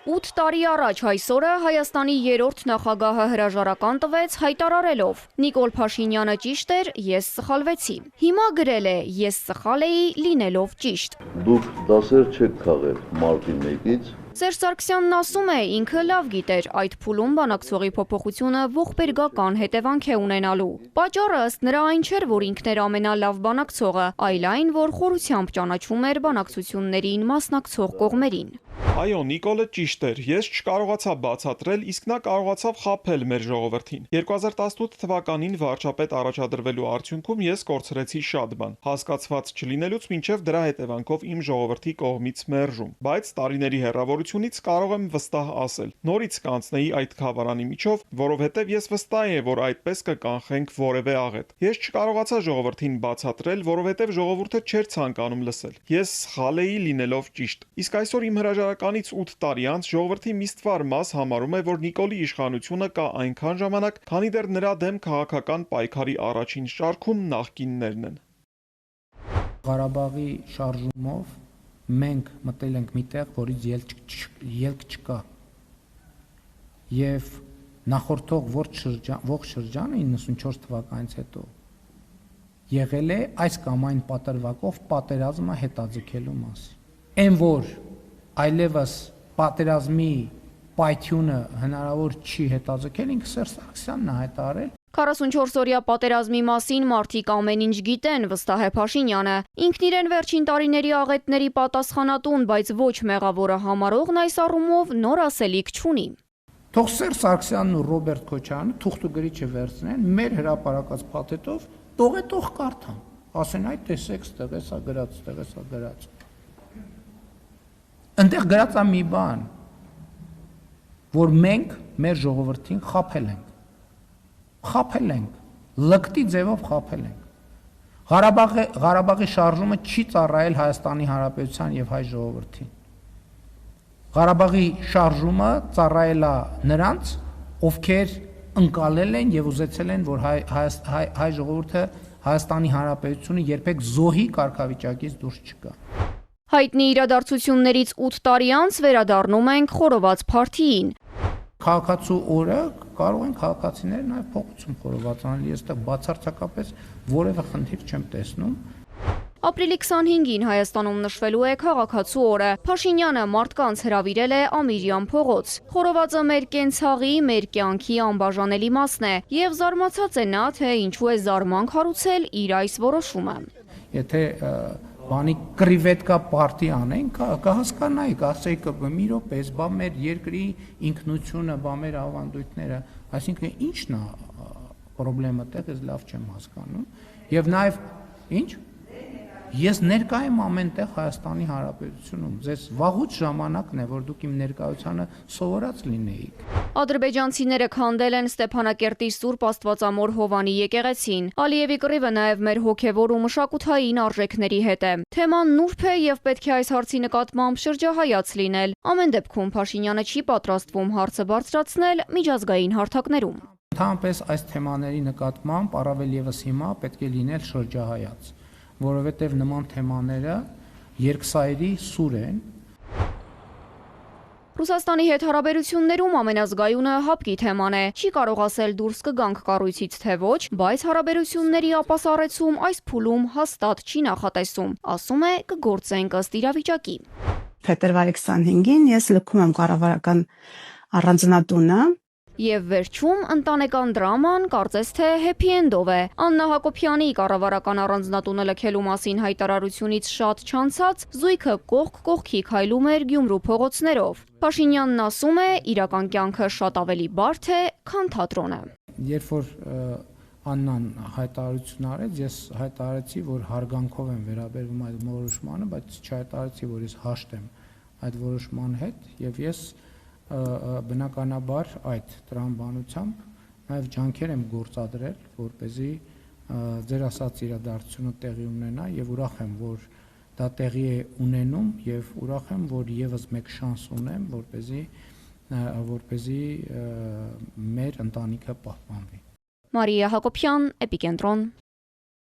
8 տարի առաջ այսօրը Հայաստանի երրորդ նախագահը հրաժարական տվեց հայտարարելով. Նիկոլ Փաշինյանը ճիշտ էր, ես սխալվեցի։ Հիմա գրել է. ես սխալ էի լինելով ճիշտ։ Դուք դասեր չեք քաղել մարտի 1-ից։ Սերժ Սարգսյանն ասում է, ինքը լավ գիտեր այդ փուլում բանակցողի փոփոխությունը ողբերգական հետևանք է ունենալու։ Պատճառը ըստ նրա այն չէր, որ ինքն էր ամենալավ բանակցողը, այլ այն, որ խորությամբ ճանաչում էր բանակցություններին մասնակցող կողմերին։ Այո, Նիկոլը ճիշտ էր, ես չկարողացա բացատրել, իսկ նա կարողացավ խաբել մեր ժողովրդին։ 2018 թվականին վարչապետ առաջադրվելու արդյունքում ես կորցրեցի շատ բան, հասկացված չլինելուց մինչև դրա հետևանքով իմ ժողովրդի կողմից մերժում, բայց տարիների հեռավորությունից կարող եմ վստահ ասել, նորից կանցնեի այդ խավարանի միջով, որովհետև ես վստահ եմ, որ այդպես կկանխենք որևէ աղետ։ Ես չկարողացա ժողովրդին բացատրել, որովհետև ժողովուրդը չէր ցանկանում լսել։ Ես սխալ էի լինելով ճիշտ։ Իսկ այսօր իմ հրաժարականից 8 տարի անց ժողովրդի մի ստվար մաս համարում է, որ Նիկոլի իշխանությունը կա այնքան ժամանակ, քանի դեռ նրա դեմ քաղաքական պայքարի առաջին շարքում նախկիններն են։ Ղարաբաղի շարժումով մենք մտել ենք միտեղ, որից ելք չկա։ Եվ նախորդող ողջ շրջանը 94 թվականից հետո եղել է այս կամ այն պատրվակով պատերազմը հետաձգելու մասին։ Այն որ այլևս պատերազմի պայթյունը հնարավոր չի հետաձգել, ինքը Սերժ Սարգսյանն է հայտարարել։ 44-օրյա պատերազմի մասին մարդիկ ամեն ինչ գիտեն, վստահ է Փաշինյանը։ Ինքն իրեն վերջին տարիների աղետների պատասխանատուն, բայց ոչ մեղավորը համարողն այս առումով նոր ասելիք չունի։ Թող Սերժ Սարգսյանն ու Ռոբերտ Քոչարյանը թուղթը գրիչը վերցնեն, մեր հրապարակած փաթեթով թող կարդան։ Ասեն, այ տեսեք, ստեղ էսա գրած, ստեղ էսա գրած։ Այնտեղ գրած է մի բան, որ մենք մեր ժողովրդին խաբել ենք, լկտի ձևով խաբել ենք։ Ղարաբաղի շարժումը չի ծառայել Հայաստանի Հանրապետության եւ հայ ժողովրդին։ Ղարաբաղի շարժումը ծառայել է նրանց, ովքեր ընկալել են եւ ուզեցել են, որ հայ ժողովուրդը Հայաստանի Հանրապետությունը երբեք զոհի կարգավիճակից դուրս չգա։ Հայտնի իրադարձություններից 8 տարի անց վերադառնում ենք խորոված փարթիին։ Քաղաքացու օրը կարող են քաղաքացիները նաև փոխություն խորոված անել, ես այդտեղ բացարձակապես որևէ խնդիր չեմ տեսնում։ Ապրիլի 25-ին Հայաստանում նշվելու է քաղաքացու օրը։ Փաշինյանը մարդկանց հրավիրել է Ամիրյան փողոց։ Խորովածը մեր կենցաղի, մեր կյանքի անբաժանելի մասն է, եւ զարմացած է նա, թե ինչու է զարմանք հարուցել իր այս որոշումը։ Եթե բանի կրիվետկա պարտի անենք, կհասկանայի, կասեի մի րոպե, բա մեր երկրի ինքնությունը, բա մեր ավանդույթները, այսինքն ի՞նչն է խնդրեմը տեղ, ես լավ չեմ հասկանում։ Եվ նաև ի՞նչ։ Ես ներկա եմ ամենտեղ Հայաստանի Հանրապետությունում, ձեզ վաղուց ժամանակն է, որ դուք իմ ներկայությանը սովորած լինեիք։ Ադրբեջանցիները քանդել են Ստեփանակերտի Սուրբ Աստվածամոր Հովանի եկեղեցին։ Ալիևի կռիվը նաև մեր հոգևոր ու մշակութային արժեքների հետ է։ Թեման նուրբ է եւ պետք է այս հարցի նկատմամբ շրջահայաց լինել։ Ամեն դեպքում Փաշինյանը չի պատրաստվում հարցը բարձրացնել միջազգային հարթակներում։ Ընդհանրապես այս թեմաների նկատմամբ առավել եւս հիմա պետք է լինել շրջահայաց, որովհետև նման թեմաները երկսայրի սուր են։ Ռուսաստանի հետ հարաբերություններում ամենազգայունը հապկի թեման է։ Չի կարող ասել դուրս կգանք կառույցից թե ոչ, բայց հարաբերությունների ապասառեցում այս փուլում հաստատ չի նախատեսում։ Ասում է կգործենք ըստ իրավիճակի։ Փետրվարի 25-ին ես լքում եմ կառավարական առանձնատունը։ Եվ վերջում ընտանեկան դրաման կարծես թե հեփի էնդով է։ Աննա Հակոբյանի կառավարական առանձնատունը լքելու մասին հայտարարությունից շատ չանցած զույգը կողք կողքի քայլում էր Գյումրու փողոցներով։ Փաշինյանն ասում է, իրական կյանքը շատ ավելի բարդ է, քան թատրոնը։ Երբ որ Աննան հայտարարություն արեց, ես հայտարարեցի, որ հարգանքով եմ վերաբերվում այդ որոշմանը, բայց չհայտարարեցի, որ ես հաշտ եմ այդ որոշման հետ, եւ ես բնականաբար այդ տրամաբանությամբ նաև ջանքեր եմ գործադրել, որպեսզի ձեր ասած իրադարձությունը տեղի ունենա եւ ուրախ եմ, որ դա տեղի է ունենում եւ ուրախ եմ, որ եւս մեկ շանս ունեմ, որպեսզի մեր ընտանիքը պահպանվի։ Մարիա Հակոբյան, Էպիկենտրոն։